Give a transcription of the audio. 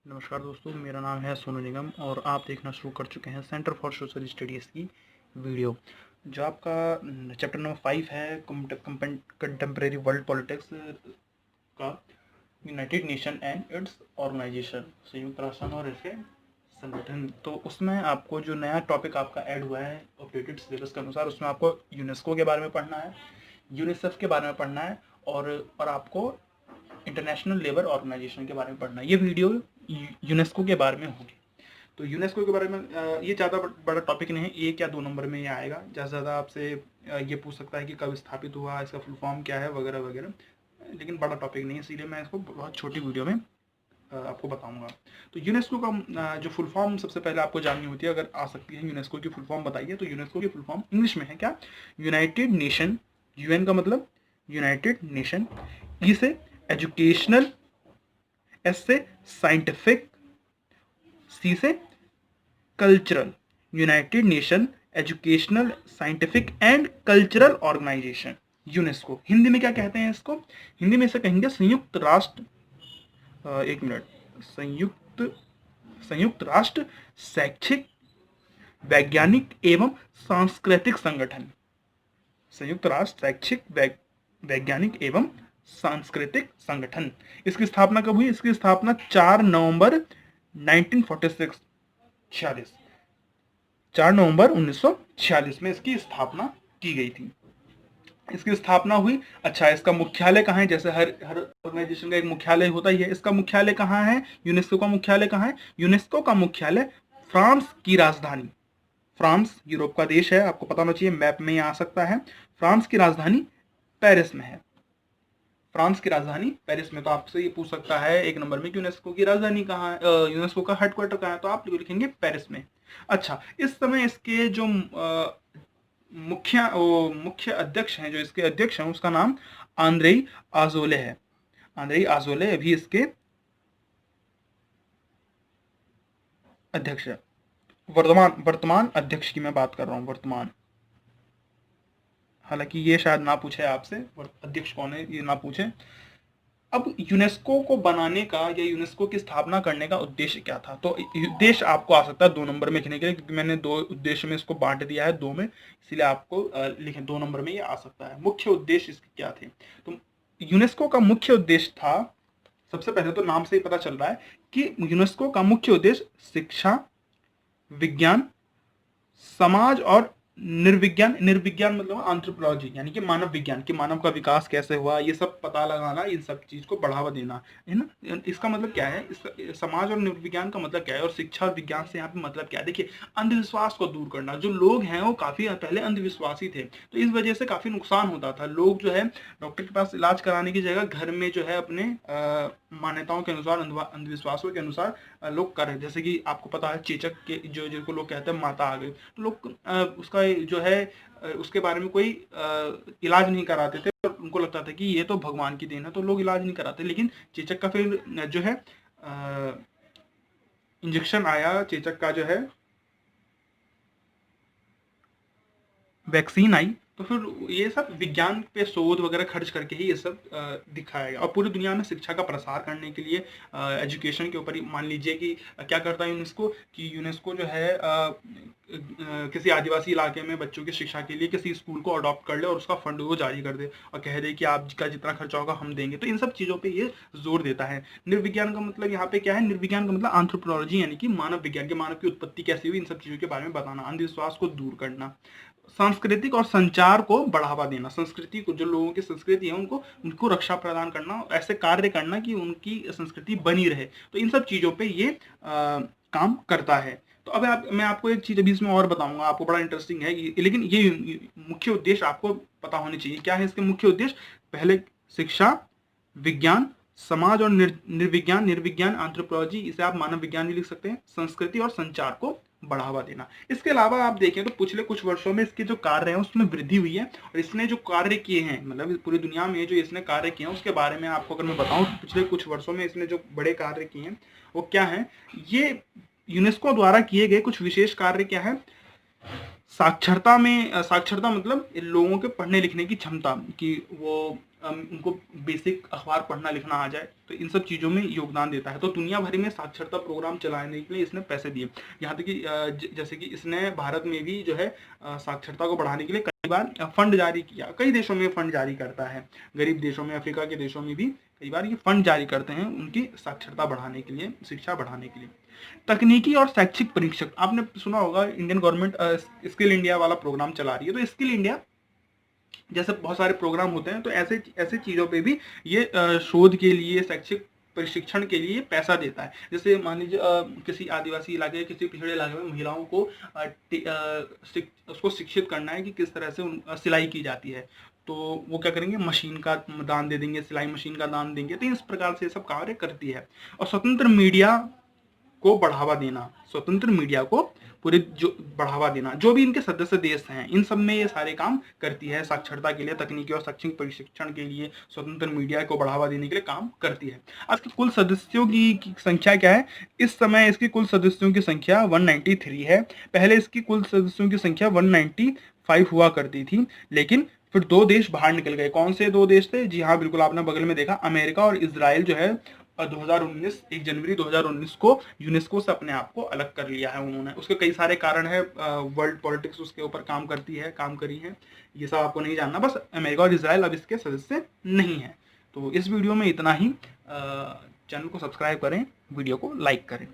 नमस्कार दोस्तों, मेरा नाम है सोनू निगम और आप देखना शुरू कर चुके हैं सेंटर फॉर सोशल स्टडीज़ की वीडियो। जो आपका चैप्टर नंबर 5 है कंटेम्प्रेरी वर्ल्ड पॉलिटिक्स का United Nation and its organisation, संयुक्त राष्ट्र और इसके संगठन। तो उसमें आपको जो नया टॉपिक आपका ऐड हुआ है अपडेटेड सिलेबस के अनुसार, उसमें आपको यूनेस्को के बारे में पढ़ना है, यूनिसेफ के बारे में पढ़ना है और आपको इंटरनेशनल लेबर ऑर्गेनाइजेशन के बारे में पढ़ना है। ये वीडियो यूनेस्को के बारे में होगी। तो यूनेस्को के बारे में ये ज़्यादा बड़ा टॉपिक नहीं है, 1 या 2 नंबर में ये आएगा। ज़्यादा से ज़्यादा आपसे ये पूछ सकता है कि कब स्थापित हुआ, इसका फुल फॉर्म क्या है, वगैरह वगैरह, लेकिन बड़ा टॉपिक नहीं है, इसीलिए मैं इसको बहुत छोटी वीडियो में आपको बताऊंगा। तो यूनेस्को का जो फुल फॉर्म सबसे पहले आपको जाननी होती है, अगर आ सकती है यूनेस्को की फुल फॉर्म बताइए, तो यूनेस्को की फुल फॉर्म इंग्लिश में है क्या? United nation. यूएन का मतलब यूनाइटेड नेशन, ई से एजुकेशनल, एस से साइंटिफिक, सी से cultural. United Nation Educational, Scientific and Cultural Organisation, UNESCO. Hindi में क्या कहते हैं इसको? हिंदी में इसे कहेंगे संयुक्त राष्ट्र, एक मिनट, संयुक्त राष्ट्र शैक्षिक, वैज्ञानिक एवं सांस्कृतिक संगठन। संयुक्त राष्ट्र शैक्षिक, वैज्ञानिक एवं सांस्कृतिक संगठन। इसकी स्थापना कब हुई? इसकी स्थापना 4 नवंबर 1946, 4 नवंबर 1946 में इसकी स्थापना की गई थी। इसकी स्थापना हुई। अच्छा, इसका मुख्यालय कहाँ है? जैसे हर ऑर्गेनाइजेशन का एक मुख्यालय होता ही है, इसका मुख्यालय कहाँ है? यूनेस्को का मुख्यालय कहाँ है? यूनेस्को का मुख्यालय फ्रांस की राजधानी, फ्रांस यूरोप का देश है, आपको पता होना चाहिए, मैप में आ सकता है। फ्रांस की राजधानी पेरिस में है। फ्रांस की राजधानी पेरिस में। तो आपसे ये पूछ सकता है 1 नंबर में कि यूनेस्को की राजधानी कहाँ है, यूनेस्को का हेडक्वार्टर कहाँ है, तो आप लिखेंगे पेरिस में। अच्छा, इस समय इसके जो मुख्य अध्यक्ष हैं, जो इसके अध्यक्ष हैं, उसका नाम आंद्रेई आजोले है। आंद्रेई आजोले अभी इसके अध्यक्ष है। वर्तमान अध्यक्ष की मैं बात कर रहा हूँ, वर्तमान। हालांकि ये शायद ना पूछे आपसे अध्यक्ष कौन है, ये ना पूछे। अब यूनेस्को को बनाने का या यूनेस्को की स्थापना करने का उद्देश्य क्या था? तो उद्देश्य आपको आ सकता है 2 नंबर में लिखने के लिए, क्योंकि मैंने 2 उद्देश्य में इसको बांट दिया है 2 में, इसीलिए आपको लिखें 2 नंबर में ये आ सकता है। मुख्य उद्देश्य इसके क्या थे? तो यूनेस्को का मुख्य उद्देश्य था, सबसे पहले तो नाम से ही पता चल रहा है कि यूनेस्को का मुख्य उद्देश्य शिक्षा, विज्ञान, समाज और निर्विज्ञान, निर्विज्ञान मतलब एंथ्रोपोलॉजी, यानी कि मानव विज्ञान, कि मानव का विकास कैसे हुआ, ये सब पता लगाना, इन सब चीज को बढ़ावा देना है ना। इसका मतलब क्या है? इसका समाज और निर्विज्ञान का मतलब क्या है, और शिक्षा और विज्ञान से यहाँ पे मतलब क्या है? देखिए, अंधविश्वास को दूर करना। जो लोग हैं वो काफी पहले अंधविश्वासी थे, तो इस वजह से काफी नुकसान होता था। लोग जो है डॉक्टर के पास इलाज कराने की जगह घर में जो है अपने मान्यताओं के अनुसार, अंधविश्वासों के अनुसार लोग कर रहे। जैसे कि आपको पता है चेचक के जो, जिनको लोग कहते हैं माता आ गई, तो लोग उसका जो है उसके बारे में कोई इलाज नहीं कराते थे, और उनको लगता था कि ये तो भगवान की देन है, तो लोग इलाज नहीं कराते। लेकिन चेचक का फिर जो है इंजेक्शन आया, चेचक का जो है वैक्सीन आई, तो फिर ये सब विज्ञान पे शोध वगैरह खर्च करके ही ये सब दिखाया गया। और पूरी दुनिया में शिक्षा का प्रसार करने के लिए एजुकेशन के ऊपर ही, मान लीजिए कि क्या करता है यूनेस्को, कि यूनेस्को जो है किसी आदिवासी इलाके में बच्चों की शिक्षा के लिए किसी स्कूल को अडॉप्ट कर ले और उसका फंड वो जारी कर दे और कह दे कि आपका जितना खर्चा होगा हम देंगे। तो इन सब चीज़ों पे ये जोर देता है। निर्विज्ञान का मतलब यहाँ पे क्या है? निर्विज्ञान का मतलब एंथ्रोपोलॉजी, यानी कि मानव विज्ञान, के मानव की उत्पत्ति कैसी हुई, इन सब चीज़ों के बारे में बताना, अंधविश्वास को दूर करना। सांस्कृतिक और संचार को बढ़ावा देना, संस्कृति को, जो लोगों की संस्कृति है उनको रक्षा प्रदान करना, ऐसे कार्य करना कि उनकी संस्कृति बनी रहे। तो इन सब चीज़ों पे ये काम करता है। तो अब मैं आपको एक चीज़ अभी इसमें और बताऊंगा, आपको बड़ा इंटरेस्टिंग है लेकिन ये मुख्य उद्देश्य आपको पता होने चाहिए। क्या है इसके मुख्य उद्देश्य? पहले शिक्षा, विज्ञान, समाज और निर्विज्ञान, निर्विज्ञान एंथ्रोपोलॉजी, इसे आप मानव विज्ञान भी लिख सकते हैं, संस्कृति और संचार को बढ़ावा देना। इसके अलावा आप देखें तो पिछले कुछ वर्षों में इसके जो कार्य हैं उसमें वृद्धि हुई है, और इसने जो कार्य किए हैं, मतलब पूरी दुनिया में जो इसने कार्य किए हैं उसके बारे में आपको अगर मैं बताऊं, पिछले कुछ वर्षों में इसने जो बड़े कार्य किए हैं वो क्या है? ये यूनेस्को द्वारा किए गए कुछ विशेष कार्य क्या है? साक्षरता में, साक्षरता मतलब लोगों के पढ़ने लिखने की क्षमता, कि वो उनको बेसिक अखबार पढ़ना लिखना आ जाए, तो इन सब चीज़ों में योगदान देता है। तो दुनिया भर में साक्षरता प्रोग्राम चलाने के लिए इसने पैसे दिए। यहाँ तक कि जैसे कि इसने भारत में भी जो है साक्षरता को बढ़ाने के लिए कई बार फंड जारी किया। कई देशों में फंड जारी करता है, गरीब देशों में, अफ्रीका के देशों में भी कई बार ये फंड जारी करते हैं उनकी साक्षरता बढ़ाने के लिए, शिक्षा बढ़ाने के लिए। तकनीकी और शैक्षिक परीक्षक, आपने सुना होगा इंडियन गवर्नमेंट स्किल इंडिया वाला प्रोग्राम चला रही है। तो स्किल इंडिया जैसे बहुत सारे प्रोग्राम होते हैं, तो ऐसे ऐसे चीज़ों पे भी ये शोध के लिए, शैक्षिक प्रशिक्षण के लिए पैसा देता है। जैसे मान लीजिए किसी आदिवासी इलाके, किसी पिछड़े इलाके में महिलाओं को उसको शिक्षित करना है कि किस तरह से सिलाई की जाती है, तो वो क्या करेंगे, मशीन का दान दे देंगे, सिलाई मशीन का दान देंगे। तो इस प्रकार से सब कार्य करती है। और स्वतंत्र मीडिया को बढ़ावा देना, स्वतंत्र मीडिया को पूरे जो बढ़ावा देना, जो भी इनके सदस्य देश हैं, इन सब में ये सारे काम करती है। साक्षरता के लिए, तकनीकी और शैक्षिक प्रशिक्षण के लिए, स्वतंत्र मीडिया को बढ़ावा देने के लिए काम करती है। आज के कुल सदस्यों की संख्या क्या है? इस समय इसकी कुल सदस्यों की संख्या 193 है। पहले इसकी कुल सदस्यों की संख्या 195 हुआ करती थी, लेकिन फिर 2 देश बाहर निकल गए। कौन से 2 देश थे? जी हाँ, बिल्कुल आपने बगल में देखा, अमेरिका और इजराइल जो है 2019 1 जनवरी 2019 को यूनेस्को से अपने आप को अलग कर लिया है उन्होंने। उसके कई सारे कारण है, वर्ल्ड पॉलिटिक्स उसके ऊपर काम करी है, ये सब आपको नहीं जानना। बस अमेरिका और इजराइल अब इसके सदस्य नहीं है। तो इस वीडियो में इतना ही। चैनल को सब्सक्राइब करें, वीडियो को लाइक करें।